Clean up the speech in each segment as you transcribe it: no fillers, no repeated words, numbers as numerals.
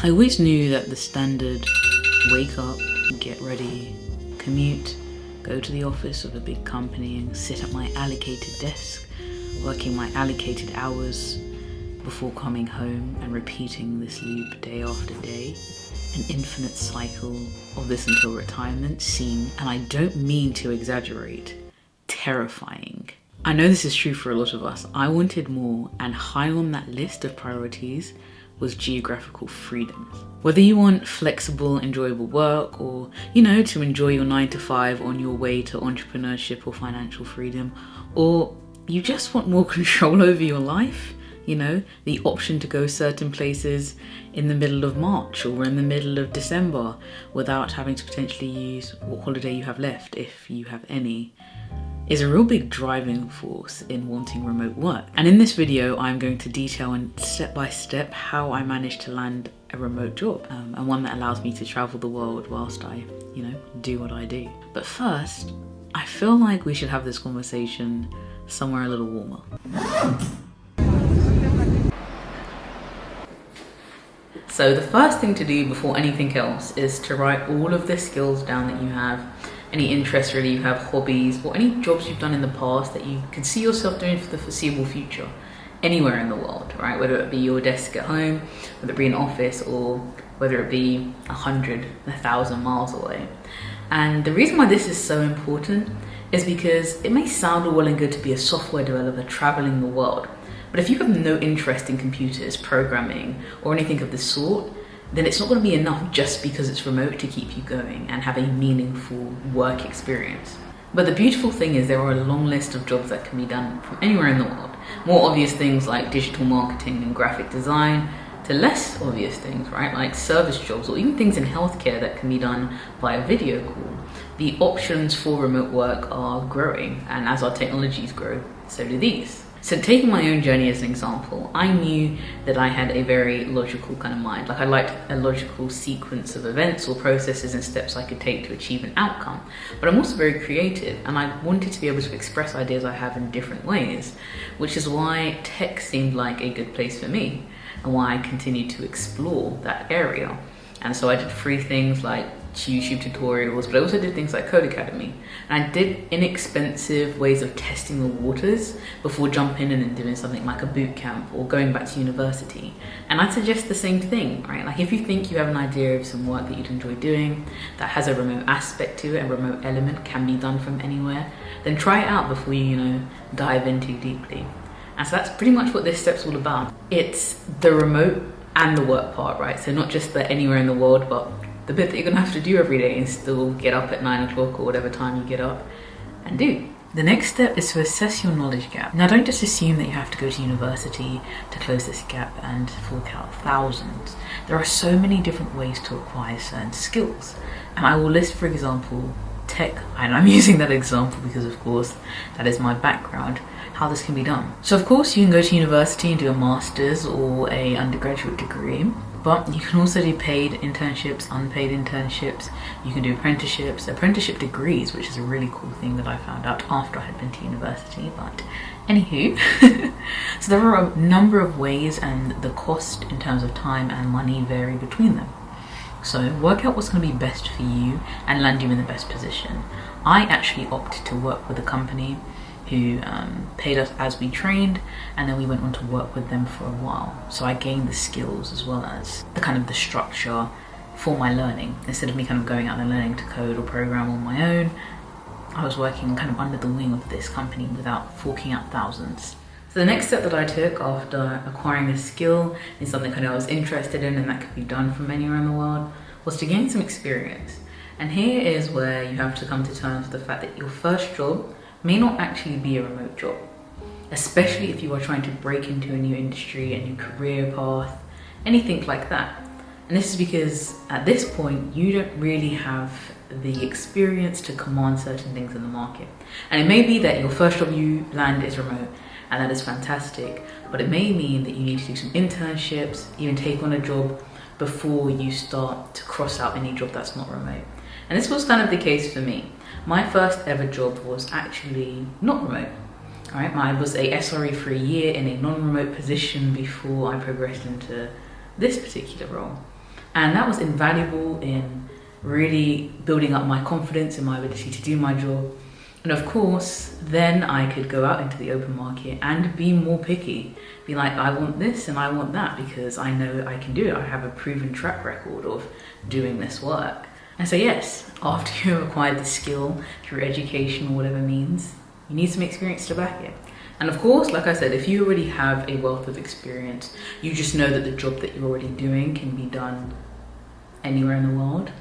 I always knew that the standard wake up, get ready, commute, go to the office of a big company and sit at my allocated desk, working my allocated hours before coming home and repeating this loop day after day. An infinite cycle of this until retirement seemed, and I don't mean to exaggerate, terrifying. I know this is true for a lot of us. I wanted more, and high on that list of priorities was geographical freedom. Whether you want flexible, enjoyable work or, to enjoy your 9 to 5 on your way to entrepreneurship or financial freedom, or you just want more control over your life, the option to go certain places in the middle of March or in the middle of December without having to potentially use what holiday you have left, if you have any, is a real big driving force in wanting remote work. And in this video, I'm going to detail and step by step how I managed to land a remote job, and one that allows me to travel the world whilst I, do what I do. But first, I feel like we should have this conversation somewhere a little warmer. So the first thing to do before anything else is to write all of the skills down that you have, any interests really you have, hobbies, or any jobs you've done in the past that you can see yourself doing for the foreseeable future, anywhere in the world, right? Whether it be your desk at home, whether it be an office, or whether it be 100, 1,000 miles away. And the reason why this is so important is because it may sound all well and good to be a software developer traveling the world, but if you have no interest in computers, programming, or anything of the sort, then it's not going to be enough just because it's remote to keep you going and have a meaningful work experience. But the beautiful thing is there are a long list of jobs that can be done from anywhere in the world. More obvious things like digital marketing and graphic design, to less obvious things, right? Like service jobs or even things in healthcare that can be done via video call. The options for remote work are growing, and as our technologies grow, so do these. So taking my own journey as an example, I knew that I had a very logical kind of mind. Like I liked a logical sequence of events or processes and steps I could take to achieve an outcome. But I'm also very creative, and I wanted to be able to express ideas I have in different ways, which is why tech seemed like a good place for me and why I continued to explore that area. And so I did free things like YouTube tutorials, but I also did things like Code Academy. And I did inexpensive ways of testing the waters before jumping in and doing something like a boot camp or going back to university. And I'd suggest the same thing, right? Like if you think you have an idea of some work that you'd enjoy doing that has a remote aspect to it, a remote element can be done from anywhere, then try it out before you, dive in too deeply. And so that's pretty much what this step's all about. It's the remote and the work part, right? So not just the anywhere in the world, but the bit that you're gonna have to do every day and still get up at 9 o'clock or whatever time you get up and do. The next step is to assess your knowledge gap. Now don't just assume that you have to go to university to close this gap and fork out thousands. There are so many different ways to acquire certain skills. And I will list, for example, tech, and I'm using that example because of course that is my background, how this can be done. So of course you can go to university and do a master's or a undergraduate degree, but you can also do paid internships, unpaid internships. You can do apprenticeships, apprenticeship degrees, which is a really cool thing that I found out after I had been to university, but anywho. So there are a number of ways, and the cost in terms of time and money vary between them. So work out what's going to be best for you and land you in the best position. I actually opted to work with a company who paid us as we trained, and then we went on to work with them for a while. So I gained the skills as well as the structure for my learning. Instead of me kind of going out and learning to code or program on my own, I was working kind of under the wing of this company without forking out thousands. So the next step that I took after acquiring a skill in something I was interested in and that could be done from anywhere in the world was to gain some experience. And here is where you have to come to terms with the fact that your first job may not actually be a remote job, especially if you are trying to break into a new industry, a new career path, anything like that. And this is because at this point, you don't really have the experience to command certain things in the market. And it may be that your first job you land is remote, and that is fantastic, but it may mean that you need to do some internships, even take on a job before you start to cross out any job that's not remote. And this was kind of the case for me. My first ever job was actually not remote. All right, I was a SRE for a year in a non-remote position before I progressed into this particular role. And that was invaluable in really building up my confidence in my ability to do my job. And of course, then I could go out into the open market and be more picky. Be like, I want this and I want that because I know I can do it. I have a proven track record of doing this work. And so yes, after you acquire the skill through education or whatever means, you need some experience to back it. And of course, like I said, if you already have a wealth of experience, you just know that the job that you're already doing can be done anywhere in the world,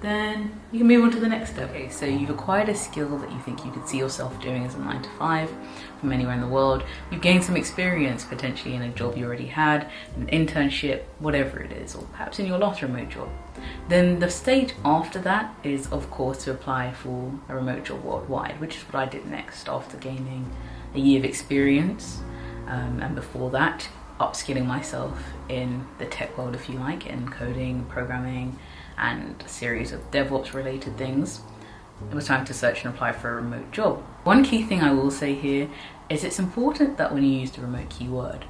then you can move on to the next step. Okay, so you've acquired a skill that you think you could see yourself doing as a 9-to-5 from anywhere in the world. You've gained some experience potentially in a job you already had, an internship, whatever it is, or perhaps in your last remote job. Then the stage after that is, of course, to apply for a remote job worldwide, which is what I did next after gaining a year of experience. And before that, upskilling myself in the tech world, if you like, in coding, programming, and a series of DevOps related things. It was time to search and apply for a remote job. One key thing I will say here is it's important that when you use the remote keyword,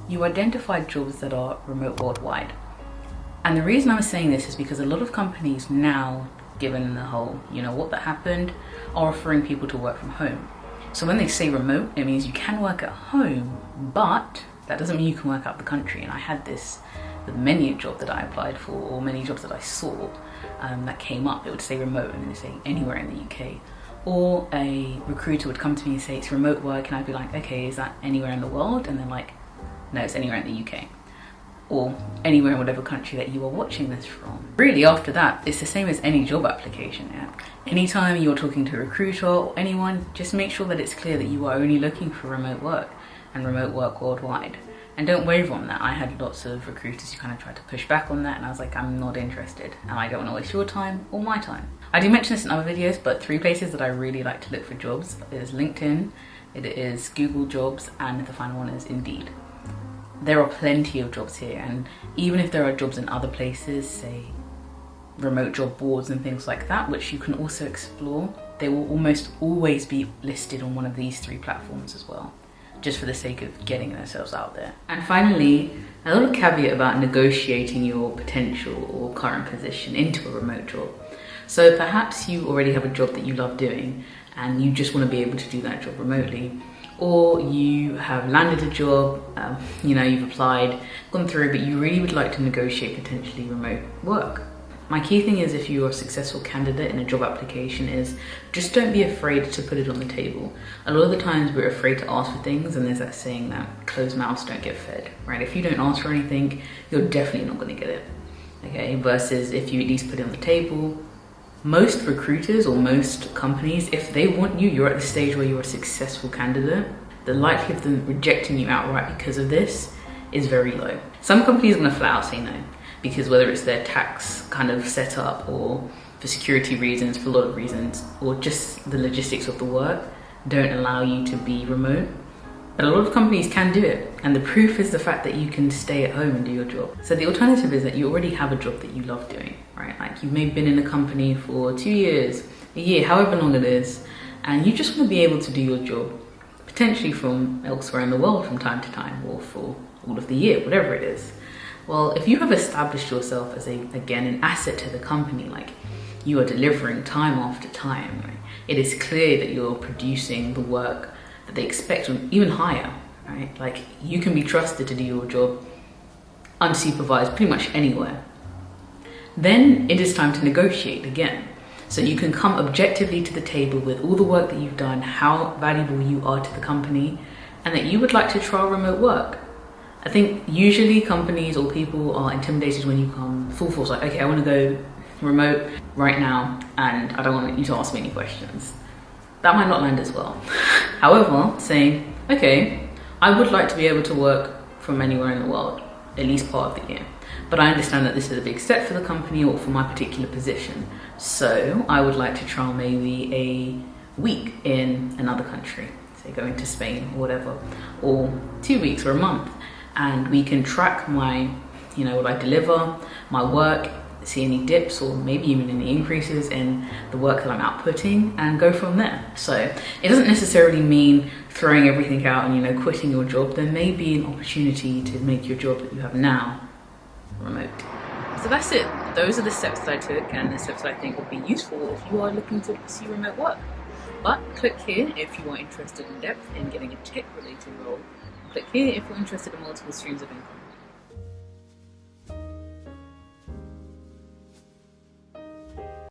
you identify jobs that are remote worldwide. And the reason I'm saying this is because a lot of companies now, given the whole, what that happened, are offering people to work from home. So when they say remote, it means you can work at home, but that doesn't mean you can work out the country. And I had this with many a job that I applied for, or many jobs that I saw that came up. It would say remote and then it would say anywhere in the UK. Or a recruiter would come to me and say it's remote work, and I'd be like, okay, is that anywhere in the world? And they're like, no, it's anywhere in the UK. Or anywhere in whatever country that you are watching this from. Really, after that, it's the same as any job application. Yeah? Anytime you're talking to a recruiter or anyone, just make sure that it's clear that you are only looking for remote work and remote work worldwide. And don't waver on that. I had lots of recruiters who kind of tried to push back on that, and I was like, I'm not interested, and I don't want to waste your time or my time. I do mention this in other videos, but 3 places that I really like to look for jobs is LinkedIn, it is Google Jobs, and the final one is Indeed. There are plenty of jobs here, and even if there are jobs in other places, say remote job boards and things like that, which you can also explore, they will almost always be listed on one of these 3 platforms as well, just for the sake of getting themselves out there. And finally, a little caveat about negotiating your potential or current position into a remote job. So perhaps you already have a job that you love doing and you just want to be able to do that job remotely, or you have landed a job, you've applied, gone through, but you really would like to negotiate potentially remote work. My key thing is, if you're a successful candidate in a job application, is just don't be afraid to put it on the table. A lot of the times we're afraid to ask for things, and there's that saying that closed mouths don't get fed, right? If you don't ask for anything, you're definitely not going to get it, okay? Versus if you at least put it on the table. Most recruiters or most companies, if they want you, you're at the stage where you're a successful candidate, the likelihood of them rejecting you outright because of this is very low. Some companies are going to flat out say no, because whether it's their tax kind of setup or for security reasons, for a lot of reasons, or just the logistics of the work don't allow you to be remote. But a lot of companies can do it, and the proof is the fact that you can stay at home and do your job. So the alternative is that you already have a job that you love doing, right? Like you've maybe been in a company for 2 years, a year, however long it is, and you just want to be able to do your job, potentially from elsewhere in the world from time to time, or for all of the year, whatever it is. Well, if you have established yourself as again, an asset to the company, like you are delivering time after time, right? It is clear that you're producing the work that they expect, or even higher, right? Like you can be trusted to do your job unsupervised pretty much anywhere. Then it is time to negotiate again. So you can come objectively to the table with all the work that you've done, how valuable you are to the company, and that you would like to trial remote work. I think usually companies or people are intimidated when you come full force, like, okay, I want to go remote right now and I don't want you to ask me any questions. That might not land as well. However, saying, okay, I would like to be able to work from anywhere in the world, at least part of the year. But I understand that this is a big step for the company or for my particular position. So I would like to trial maybe a week in another country, say going to Spain or whatever, or 2 weeks or a month. And we can track my, what I deliver, my work, see any dips or maybe even any increases in the work that I'm outputting, and go from there. So it doesn't necessarily mean throwing everything out and quitting your job. There may be an opportunity to make your job that you have now remote. So that's it. Those are the steps that I took and the steps that I think would be useful if you are looking to pursue remote work. But click here if you are interested in depth in getting a tech related role. Click here if you're interested in multiple streams of income.